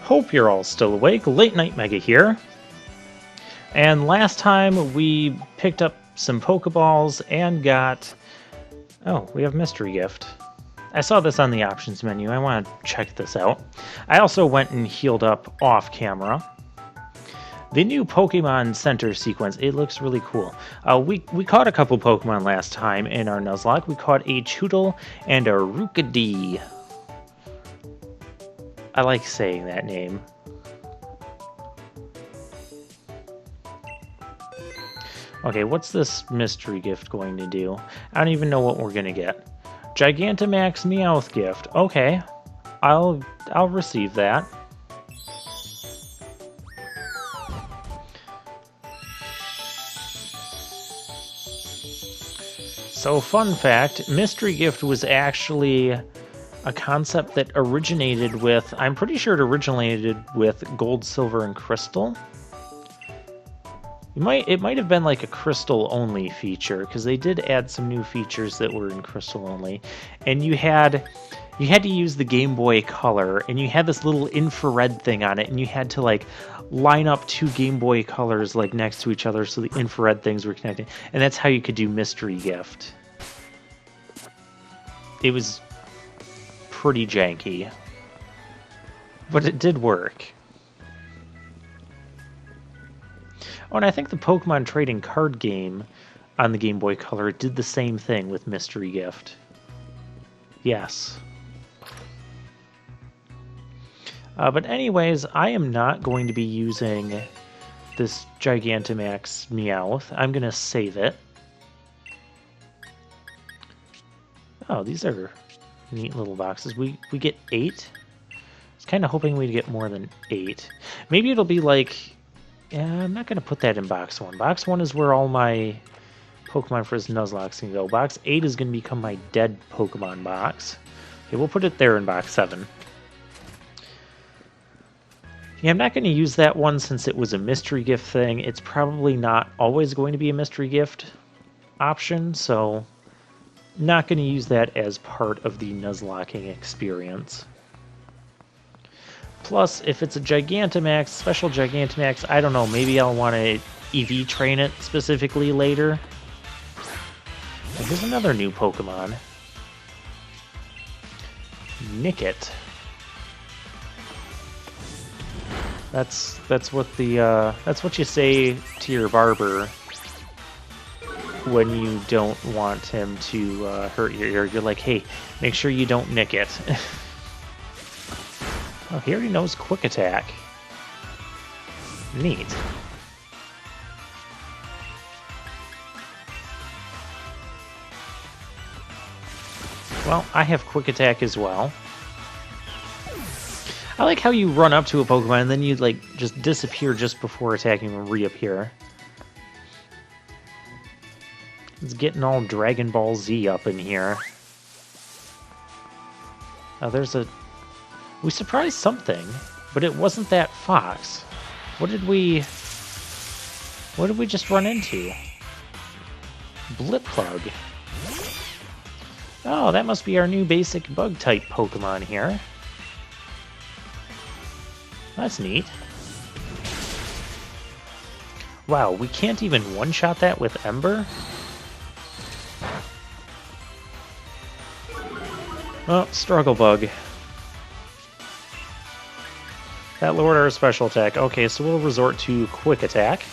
Hope you're all still awake. Late Night Mega here. And last time we picked up some Pokeballs and got... Oh, we have Mystery Gift. I saw this on the options menu. I want to check this out. I also went and healed up off camera. The new Pokemon Center sequence, it looks really cool. We caught a couple Pokemon last time in our Nuzlocke. We caught a Chootle and a Rookidee. I like saying that name. Okay, what's this mystery gift going to do? I don't even know what we're gonna get. Gigantamax Meowth gift. Okay, I'll receive that. So, fun fact, mystery gift was actually a concept that originated with, I'm pretty sure it originated with Gold, Silver, and Crystal. It might have been like a Crystal only feature, because they did add some new features that were in Crystal only. And you had to use the Game Boy Color, and you had this little infrared thing on it, and you had to like line up two Game Boy Colors like next to each other so the infrared things were connected. And that's how you could do mystery gift. It was pretty janky, but it did work. Oh, and I think the Pokemon trading card game on the Game Boy Color did the same thing with mystery gift. Yes. But anyways, I am not going to be using this Gigantamax Meowth. I'm going to save it. Oh, these are neat little boxes. We get 8. I was kind of hoping we'd get more than 8. Maybe it'll be like... Yeah, I'm not going to put that in Box 1. Box 1 is where all my Pokemon for his Nuzlocke can go. Box 8 is going to become my dead Pokemon box. Okay, we'll put it there in Box 7. Yeah, I'm not going to use that one since it was a mystery gift thing. It's probably not always going to be a mystery gift option, so not going to use that as part of the Nuzlocking experience. Plus, if it's a Gigantamax, special Gigantamax, I don't know, maybe I'll want to EV train it specifically later. And here's another new Pokemon. Nickit. That's what you say to your barber when you don't want him to hurt your ear. You're like, hey, make sure you don't nick it. Oh, he already knows Quick Attack. Neat. Well, I have Quick Attack as well. I like how you run up to a Pokemon and then you like just disappear just before attacking and reappear. It's getting all Dragon Ball Z up in here. Oh, there's a... We surprised something, but it wasn't that fox. What did we just run into? Blipbug. Oh, that must be our new basic bug-type Pokemon here. That's neat. Wow, we can't even one-shot that with Ember? Oh, Struggle Bug. That lowered our special attack. Okay, so we'll resort to Quick Attack.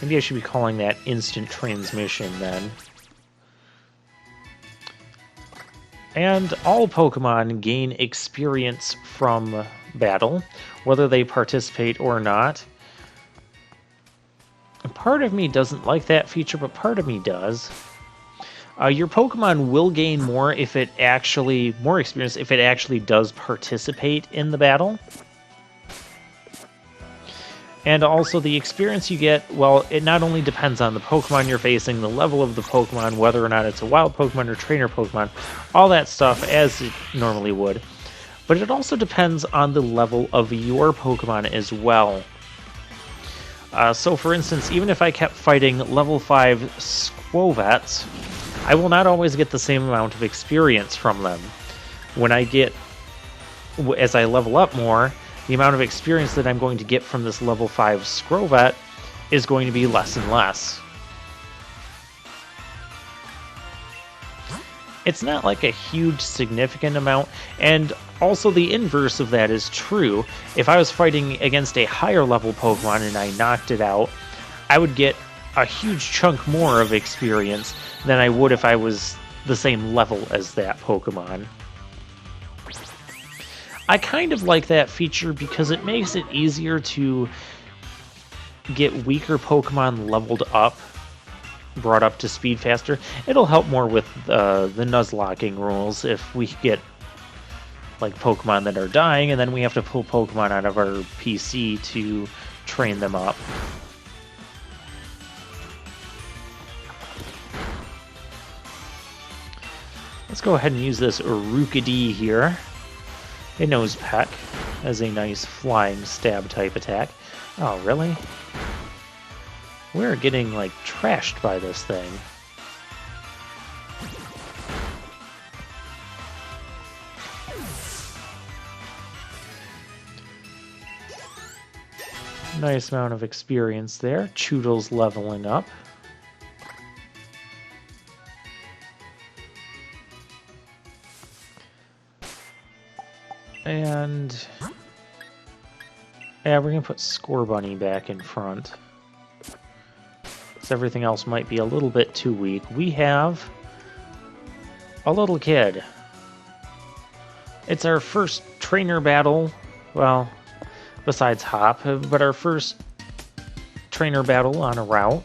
Maybe I should be calling that Instant Transmission then. And all Pokemon gain experience from battle, whether they participate or not. Part of me doesn't like that feature, but part of me does. Your Pokemon will gain more if it actually does participate in the battle. And also the experience you get, well, it not only depends on the Pokemon you're facing, the level of the Pokemon, whether or not it's a wild Pokemon or trainer Pokemon, all that stuff as it normally would. But it also depends on the level of your Pokemon as well. So for instance, even if I kept fighting level 5 Squovats, I will not always get the same amount of experience from them. When I get, as I level up more, the amount of experience that I'm going to get from this level 5 Scrovet is going to be less and less. It's not like a huge significant amount, and also the inverse of that is true. If I was fighting against a higher level Pokemon and I knocked it out, I would get a huge chunk more of experience than I would if I was the same level as that Pokemon. I kind of like that feature because it makes it easier to get weaker Pokemon leveled up, brought up to speed faster. It'll help more with the Nuzlocking rules if we get like Pokemon that are dying and then we have to pull Pokemon out of our PC to train them up. Let's go ahead and use this Rookidee here. A Nose Peck as a nice flying stab type attack. Oh, really? We're getting, like, trashed by this thing. Nice amount of experience there. Choodle's leveling up. And yeah, we're gonna put Scorbunny back in front. So everything else might be a little bit too weak. We have a little kid. It's our first trainer battle, well, besides Hop, but our first trainer battle on a route.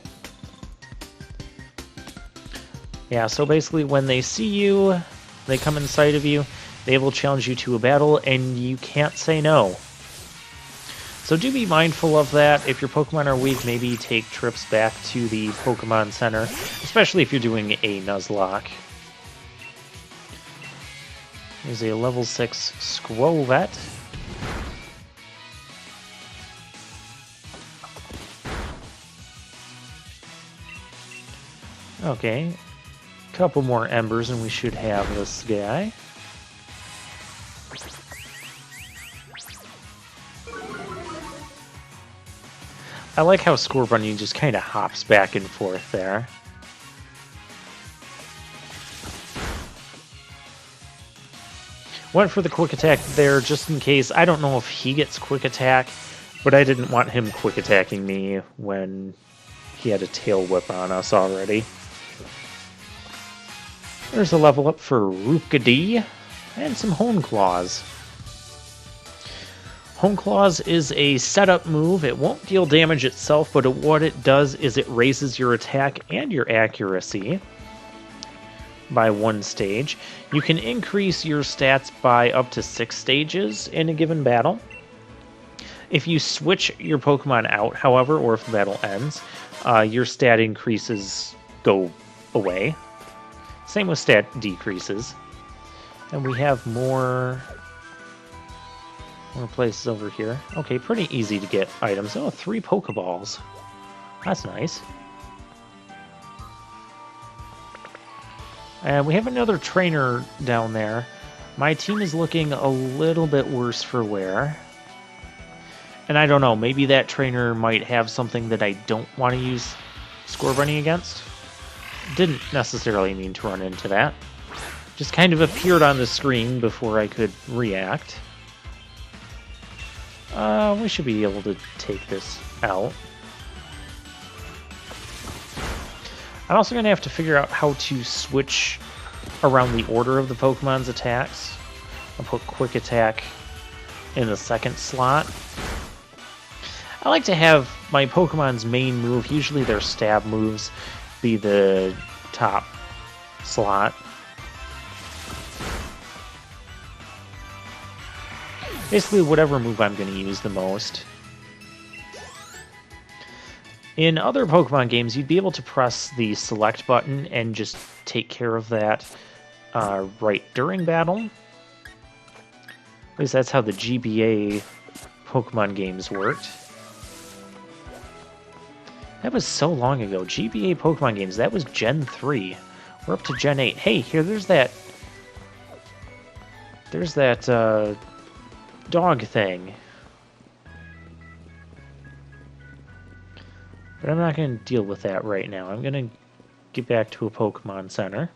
Yeah, so basically when they see you, they come in sight of you, they will challenge you to a battle, and you can't say no. So do be mindful of that. If your Pokemon are weak, maybe take trips back to the Pokemon Center, especially if you're doing a Nuzlocke. There's a level 6 Scrovet. Okay, couple more embers and we should have this guy. I like how Scorbunny just kind of hops back and forth there. Went for the quick attack there just in case. I don't know if he gets quick attack, but I didn't want him quick attacking me when he had a tail whip on us already. There's a level up for Rookidee and some Hone Claws. Hone Claws is a setup move. It won't deal damage itself, but what it does is it raises your attack and your accuracy by 1 stage. You can increase your stats by up to 6 stages in a given battle. If you switch your Pokemon out, however, or if the battle ends, your stat increases go away. Same with stat decreases. And we have more places over here. Okay, pretty easy to get items. Oh, 3 Pokeballs. That's nice. And we have another trainer down there. My team is looking a little bit worse for wear. And I don't know, maybe that trainer might have something that I don't want to use Scorbunny against. Didn't necessarily mean to run into that. Just kind of appeared on the screen before I could react. We should be able to take this out. I'm also going to have to figure out how to switch around the order of the Pokemon's attacks. I'll put Quick Attack in the second slot. I like to have my Pokemon's main move, usually their stab moves, be the top slot. Basically, whatever move I'm going to use the most. In other Pokemon games, you'd be able to press the select button and just take care of that right during battle. At least that's how the GBA Pokemon games worked. That was so long ago. GBA Pokemon games, that was Gen 3. We're up to Gen 8. Hey, here, there's that... There's that, dog thing. But I'm not going to deal with that right now. I'm going to get back to a Pokemon Center.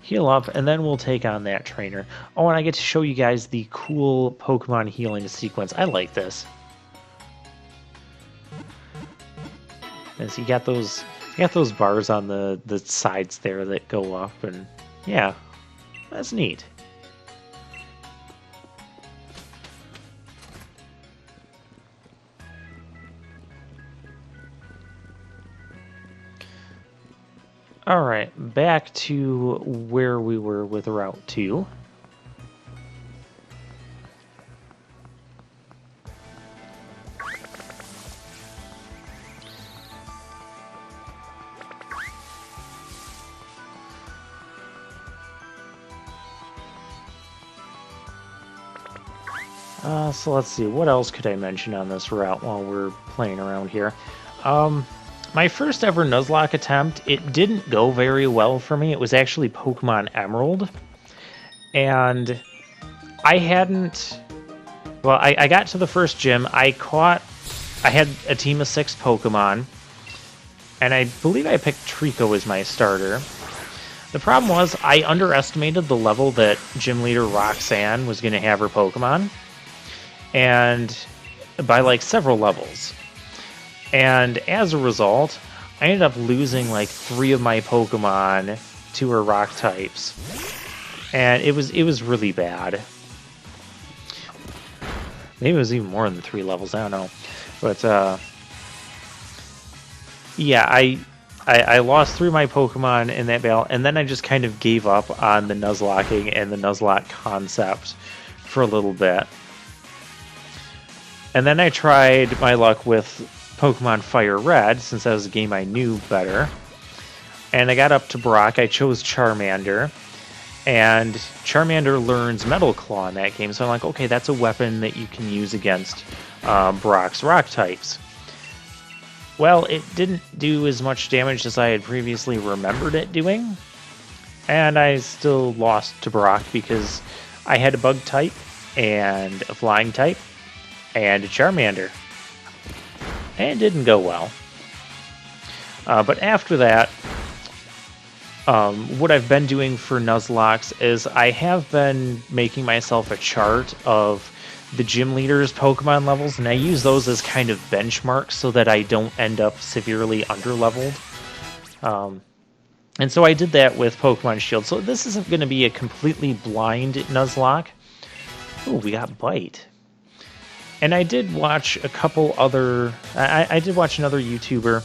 Heal up, and then we'll take on that trainer. Oh, and I get to show you guys the cool Pokemon healing sequence. I like this. As you got those bars on the sides there that go up, and yeah, that's neat. Alright, back to where we were with Route 2. So let's see, what else could I mention on this route while we're playing around here? My first ever Nuzlocke attempt, it didn't go very well for me. It was actually Pokemon Emerald. And I hadn't... Well, I got to the first gym. I had a team of 6 Pokemon. And I believe I picked Trico as my starter. The problem was I underestimated the level that Gym Leader Roxanne was going to have her Pokemon. And by like several levels. And as a result, I ended up losing like 3 of my Pokemon to her rock types. And it was really bad. Maybe it was even more than 3 levels, I don't know. But yeah, I lost 3 of my Pokemon in that battle, and then I just kind of gave up on the Nuzlocking and the Nuzlocke concept for a little bit. And then I tried my luck with Pokemon Fire Red, since that was a game I knew better. And I got up to Brock. I chose Charmander. And Charmander learns Metal Claw in that game. So I'm like, okay, that's a weapon that you can use against Brock's rock types. Well, it didn't do as much damage as I had previously remembered it doing. And I still lost to Brock because I had a Bug type and a Flying type and a Charmander. And it didn't go well. But after that, what I've been doing for Nuzlocke is I have been making myself a chart of the gym leaders' Pokemon levels, and I use those as kind of benchmarks so that I don't end up severely underleveled. And so I did that with Pokemon Shield. So this isn't going to be a completely blind Nuzlocke. Oh, we got Bite. And I did watch a couple other... I did watch another YouTuber.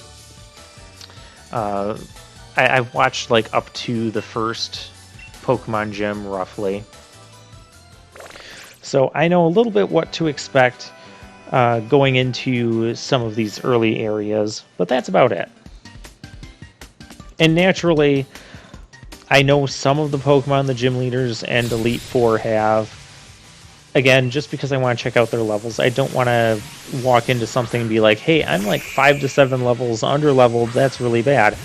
I watched like up to the first Pokemon gym, roughly. So I know a little bit what to expect going into some of these early areas, but that's about it. And naturally, I know some of the Pokemon the gym leaders and Elite Four have. Again, just because I want to check out their levels, I don't want to walk into something and be like, hey, I'm like 5 to 7 levels under-leveled, that's really bad.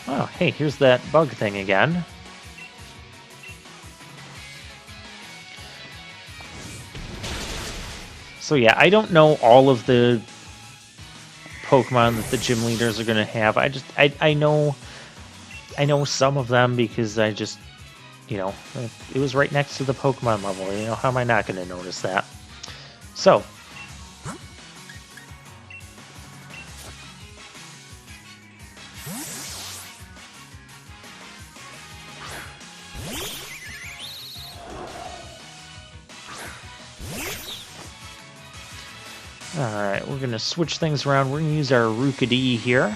Oh, hey, here's that bug thing again. So yeah, I don't know all of the Pokemon that the gym leaders are going to have. I know some of them because I just... You know, it was right next to the Pokemon level. You know, how am I not going to notice that? So. Alright, we're going to switch things around. We're going to use our Rookidee here.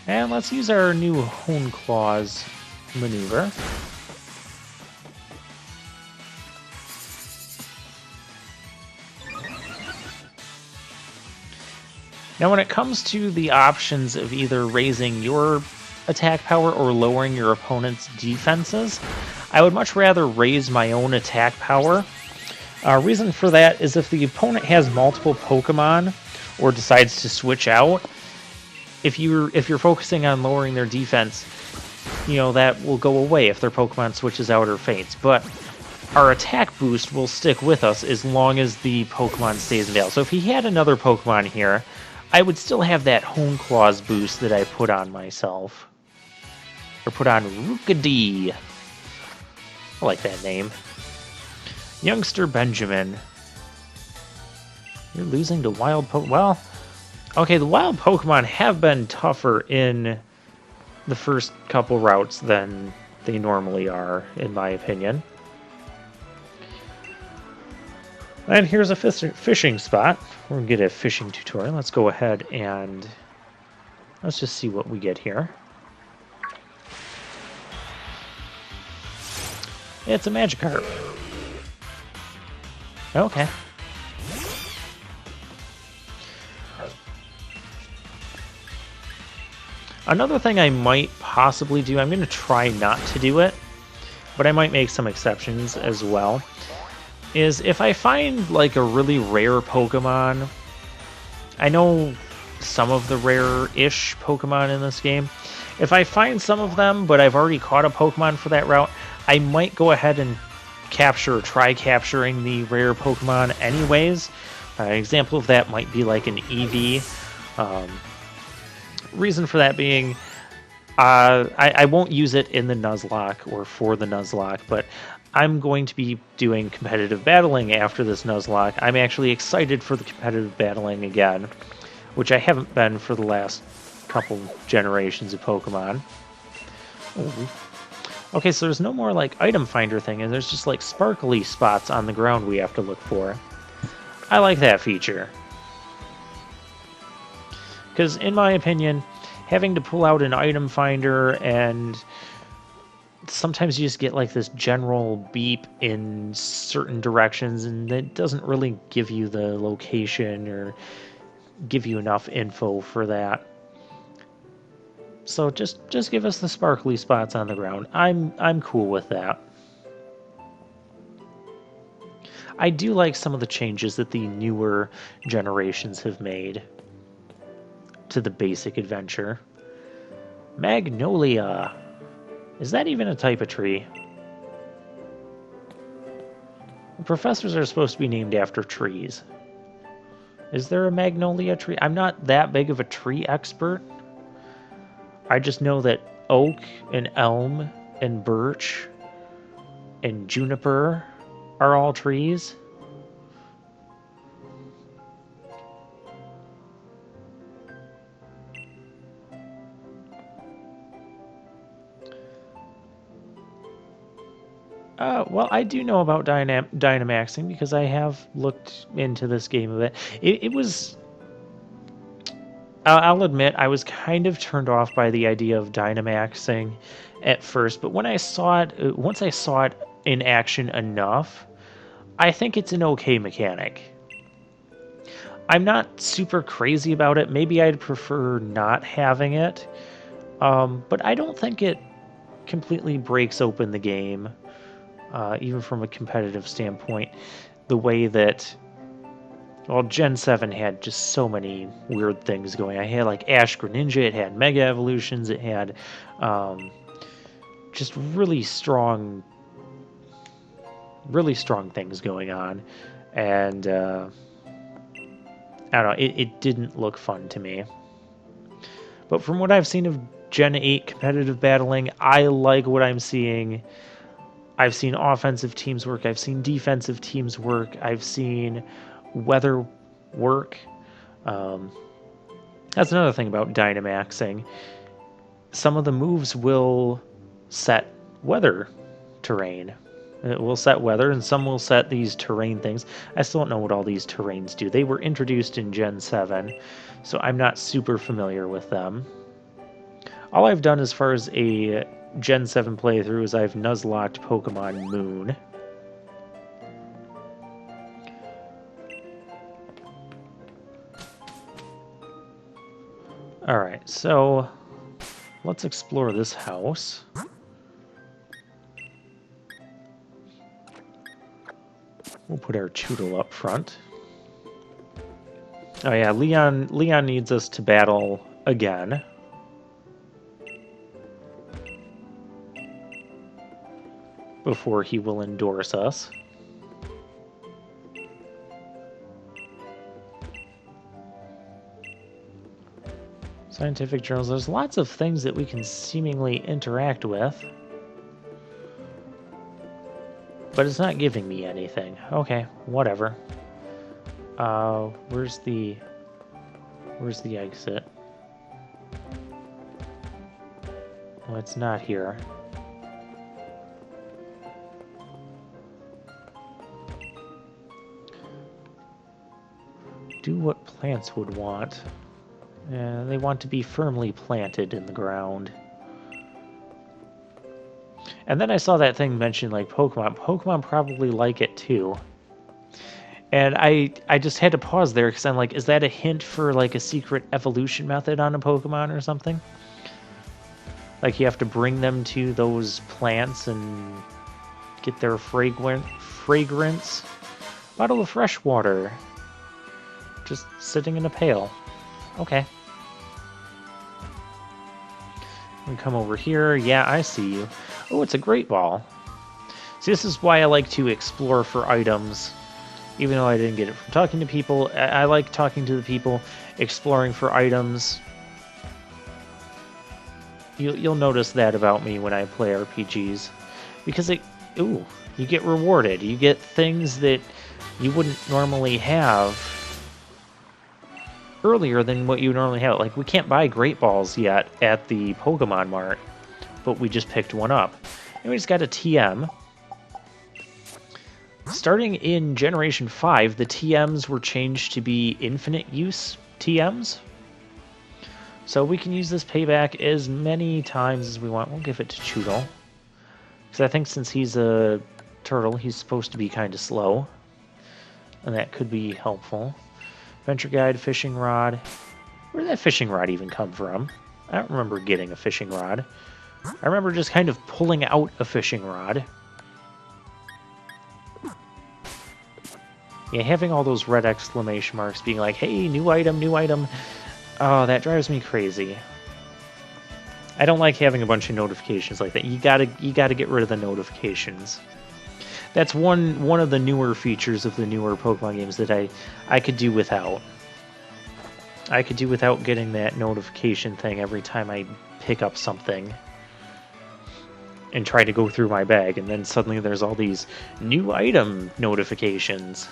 And let's use our new Hone Claws maneuver. Now when it comes to the options of either raising your attack power or lowering your opponent's defenses, I would much rather raise my own attack power. Reason for that is if the opponent has multiple Pokemon or decides to switch out, if you're focusing on lowering their defense, you know, that will go away if their Pokemon switches out or faints. But our attack boost will stick with us as long as the Pokemon stays in battle. So if he had another Pokemon here, I would still have that Hone Claws boost that I put on myself. Or put on Rookidee. I like that name. Youngster Benjamin. You're losing to wild Pokemon. Well, okay, the wild Pokemon have been tougher in the first couple routes than they normally are, in my opinion. And here's a fishing spot. We're going to get a fishing tutorial. Let's go ahead and let's just see what we get here. It's a Magikarp. Okay. Another thing I might possibly do, I'm going to try not to do it, but I might make some exceptions as well, is if I find like a really rare Pokemon, I know some of the rare-ish Pokemon in this game, if I find some of them, but I've already caught a Pokemon for that route, I might go ahead and try capturing the rare Pokemon anyways. An example of that might be like an Eevee. Reason for that being, I won't use it in the Nuzlocke or for the Nuzlocke, but I'm going to be doing competitive battling after this Nuzlocke. I'm actually excited for the competitive battling again, which I haven't been for the last couple generations of Pokemon. Ooh. Okay, so there's no more like item finder thing, and there's just like sparkly spots on the ground we have to look for. I like that feature. Because in my opinion, having to pull out an item finder and sometimes you just get like this general beep in certain directions and it doesn't really give you the location or give you enough info for that. So just give us the sparkly spots on the ground. I'm cool with that. I do like some of the changes that the newer generations have made to the basic adventure. Magnolia. Is that even a type of tree? The professors are supposed to be named after trees. Is there a magnolia tree? I'm not that big of a tree expert. I just know that oak and elm and birch and juniper are all trees. Well, I do know about Dynamaxing because I have looked into this game a bit. It was... I'll admit, I was kind of turned off by the idea of Dynamaxing at first, but when I saw it, once I saw it in action enough, I think it's an okay mechanic. I'm not super crazy about it. Maybe I'd prefer not having it, but I don't think it completely breaks open the game. Even from a competitive standpoint, the way that, well, Gen 7 had just so many weird things going. I had like Ash Greninja, it had Mega Evolutions, it had just really strong things going on, and I don't know, it didn't look fun to me. But from what I've seen of Gen 8 competitive battling, I like what I'm seeing. I've seen offensive teams work. I've seen defensive teams work. I've seen weather work. That's another thing about Dynamaxing. Some of the moves will set weather terrain. It will set weather, and some will set these terrain things. I still don't know what all these terrains do. They were introduced in Gen 7, so I'm not super familiar with them. All I've done as far as a Gen 7 playthrough is I've Nuzlocked Pokemon Moon. Alright, so let's explore this house. We'll put our Choodle up front. Oh yeah, Leon needs us to battle again. Before he will endorse us. Scientific journals. There's lots of things that we can seemingly interact with. But it's not giving me anything. Okay, whatever. Where's the exit? Well, it's not here. Do what plants would want. They want to be firmly planted in the ground. And then I saw that thing mentioned like Pokemon. Pokemon probably like it too. And I just had to pause there because I'm like, is that a hint for like a secret evolution method on a Pokemon or something? Like you have to bring them to those plants and get their fragrance. Bottle of fresh water. Just sitting in a pail. Okay. We come over here. Yeah, I see you. Oh, it's a Great Ball. See, this is why I like to explore for items. Even though I didn't get it from talking to people, I like talking to the people, exploring for items. You'll notice that about me when I play RPGs. Because you get rewarded. You get things that you wouldn't normally have earlier than what you normally have. Like, we can't buy Great Balls yet at the Pokemon Mart, but we just picked one up. And we just got a TM. Starting in Generation 5, the TMs were changed to be infinite use TMs. So we can use this payback as many times as we want. We'll give it to Choodle. Because I think since he's a turtle, he's supposed to be kind of slow. And that could be helpful. Venture Guide, Fishing Rod. Where did that Fishing Rod even come from? I don't remember getting a Fishing Rod. I remember just kind of pulling out a Fishing Rod. Yeah, having all those red exclamation marks being like, hey, new item, new item. Oh, that drives me crazy. I don't like having a bunch of notifications like that. You gotta get rid of the notifications. That's one of the newer features of the newer Pokemon games that I could do without. I could do without getting that notification thing every time I pick up something and try to go through my bag, and then suddenly there's all these new item notifications.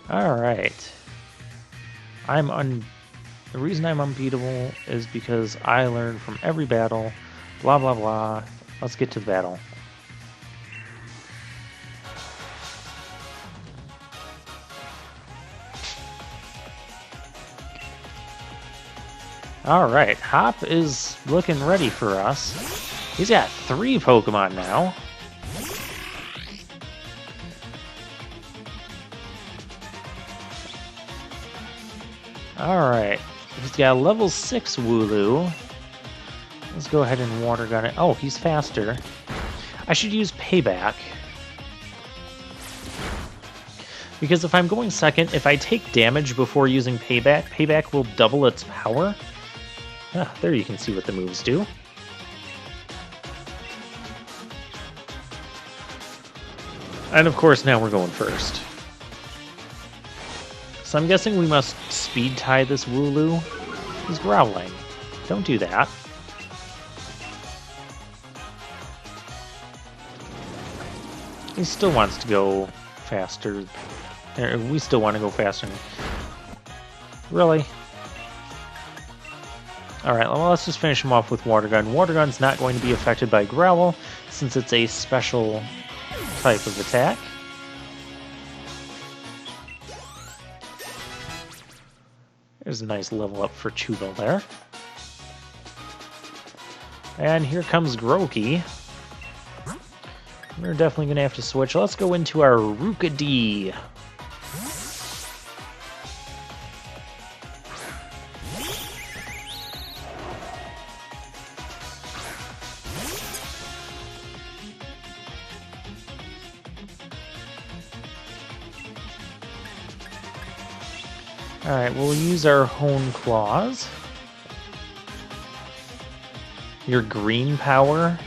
Alright. The reason I'm unbeatable is because I learned from every battle, blah blah blah. Let's get to the battle. Alright, Hop is looking ready for us. He's got 3 Pokemon now. Alright, he's got a level 6 Wooloo. Let's go ahead and water gun it. Oh, he's faster. I should use Payback. Because if I'm going second, if I take damage before using Payback, Payback will double its power. Ah, there you can see what the moves do. And of course, now we're going first. So I'm guessing we must speed tie this Wooloo. He's growling. Don't do that. He still wants to go faster. We still want to go faster. Really? Alright, well, let's just finish him off with Water Gun. Water Gun's not going to be affected by Growl, since it's a special type of attack. There's a nice level up for Choodle there. And here comes Grookey. We're definitely going to have to switch. Let's go into our Rookidee. Alright, we'll use our Hone Claws. Your green power.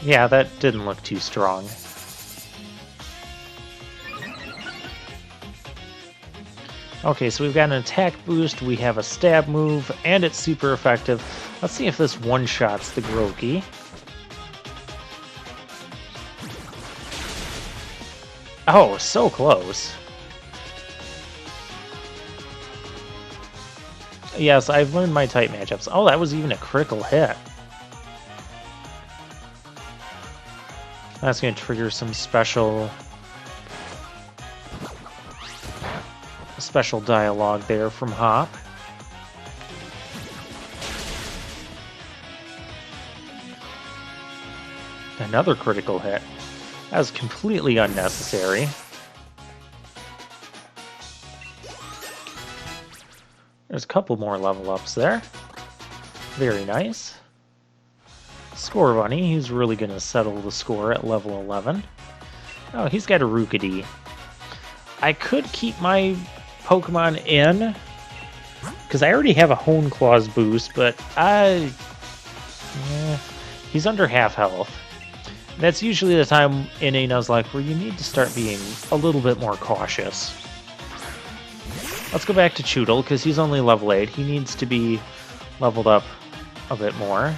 Yeah, that didn't look too strong. Okay, so we've got an attack boost, we have a stab move, and it's super effective. Let's see if this one-shots the Groki. Oh, so close. Yes, I've learned my type matchups. Oh, that was even a critical hit. That's going to trigger some special dialogue there from Hop. Another critical hit. That was completely unnecessary. There's a couple more level ups there. Very nice. Score Bunny, he's really going to settle the score at level 11. Oh, he's got a Rookidee. I could keep my Pokemon in, because I already have a Hone Claws boost, but he's under half health. That's usually the time in a Nuzlocke where you need to start being a little bit more cautious. Let's go back to Choodle, because he's only level 8. He needs to be leveled up a bit more.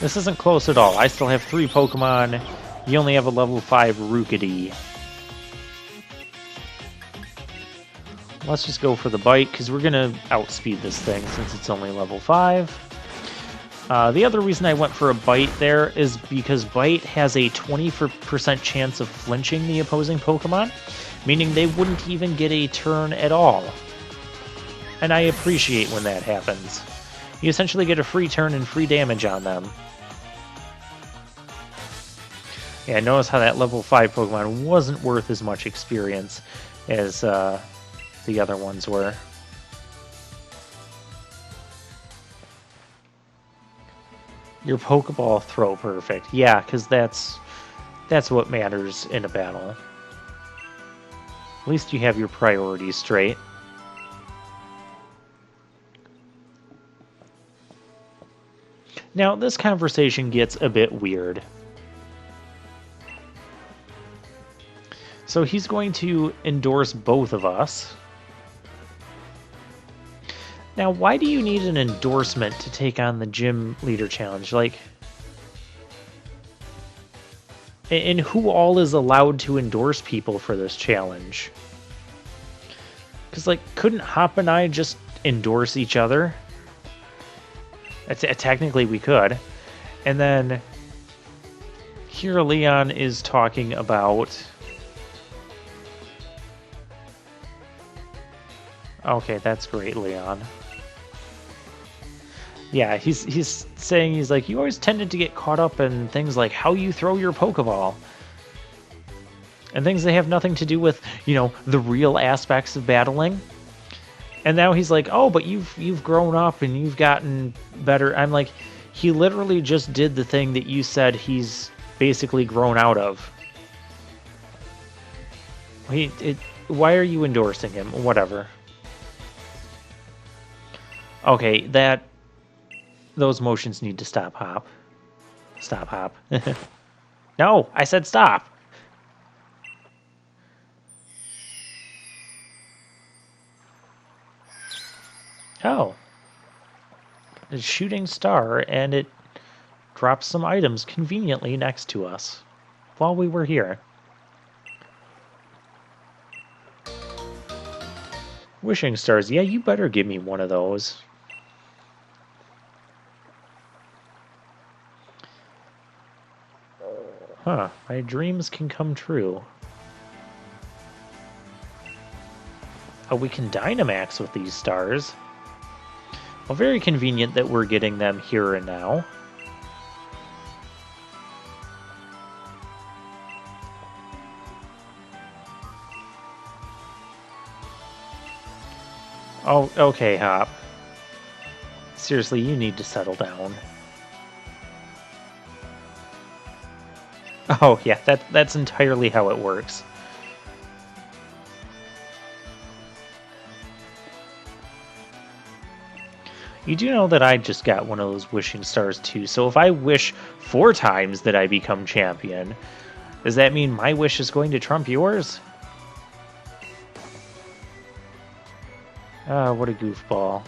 This isn't close at all. I still have 3 Pokemon. You only have a level 5 Rookidee. Let's just go for the Bite, because we're going to outspeed this thing since it's only level 5. The other reason I went for a Bite there is because Bite has a 20% chance of flinching the opposing Pokemon, meaning they wouldn't even get a turn at all. And I appreciate when that happens. You essentially get a free turn and free damage on them. Yeah, notice how that level 5 Pokemon wasn't worth as much experience as the other ones were. Your Pokeball throw perfect. Yeah, because that's what matters in a battle. At least you have your priorities straight. Now, this conversation gets a bit weird. So he's going to endorse both of us. Now, why do you need an endorsement to take on the Gym Leader Challenge? Like, and who all is allowed to endorse people for this challenge? Because, like, couldn't Hop and I just endorse each other? Technically, we could. And then here Leon is talking about... Okay, that's great, Leon. Yeah, he's saying, he's like, you always tended to get caught up in things like how you throw your Pokeball. And things that have nothing to do with, you know, the real aspects of battling. And now he's like, oh, but you've grown up and you've gotten better. I'm like, he literally just did the thing that you said he's basically grown out of. Why are you endorsing him? Whatever. Okay, those motions need to stop, Hop. Stop, Hop. No, I said stop. Oh. A shooting star, and it drops some items conveniently next to us while we were here. Wishing stars. Yeah, you better give me one of those. Huh, my dreams can come true. Oh, we can Dynamax with these stars. Well, very convenient that we're getting them here and now. Oh, okay, Hop. Seriously, you need to settle down. Oh, yeah, that's entirely how it works. You do know that I just got one of those wishing stars too, so if I wish 4 times that I become champion, does that mean my wish is going to trump yours? Ah, what a goofball.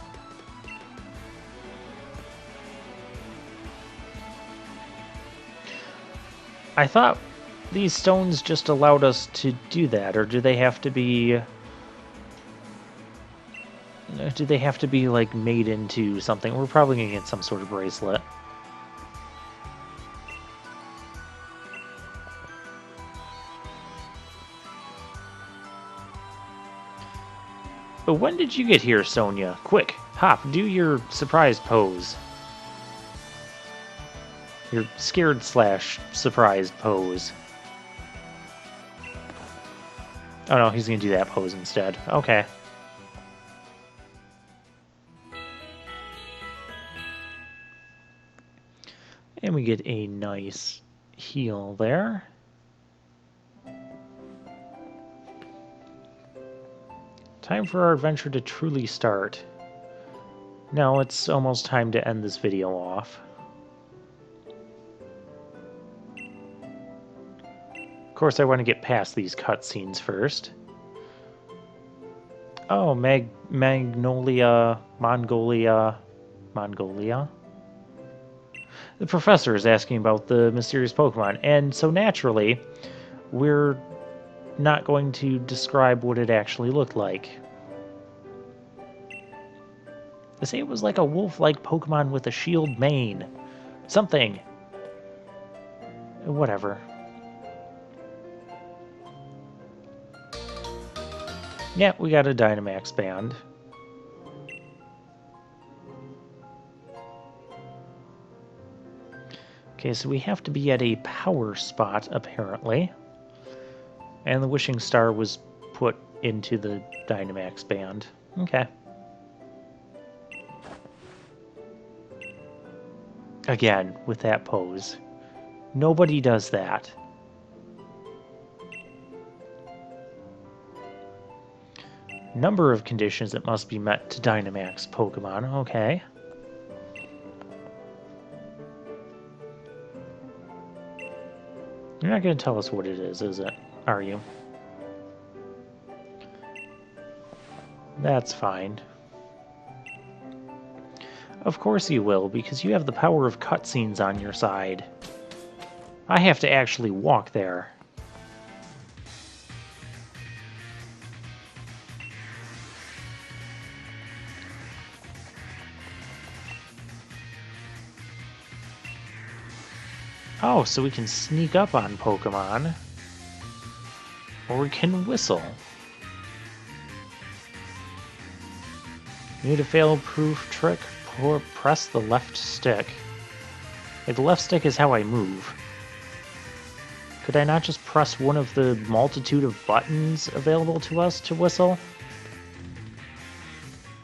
I thought these stones just allowed us to do that, or do they have to be... Do they have to be, like, made into something? We're probably gonna get some sort of bracelet. But when did you get here, Sonia? Quick, hop, do your surprise pose. Your scared/surprise pose. Oh no, he's gonna do that pose instead. Okay. And we get a nice heal there. Time for our adventure to truly start. Now it's almost time to end this video off. Of course, I want to get past these cutscenes first. Oh, Mongolia. The professor is asking about the mysterious Pokemon, and so naturally, we're not going to describe what it actually looked like. They say it was like a wolf-like Pokemon with a shield mane. Something. Whatever. Yeah, we got a Dynamax band. Okay, so we have to be at a power spot, apparently. And the wishing star was put into the Dynamax band. Okay. Again, with that pose. Nobody does that. Number of conditions that must be met to Dynamax Pokemon. Okay. You're not going to tell us what it is it? Are you? That's fine. Of course you will, because you have the power of cutscenes on your side. I have to actually walk there. Oh, so we can sneak up on Pokemon. Or we can whistle. You need a fail-proof trick? Press the left stick. Like, the left stick is how I move. Could I not just press one of the multitude of buttons available to us to whistle?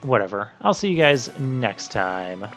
Whatever. I'll see you guys next time.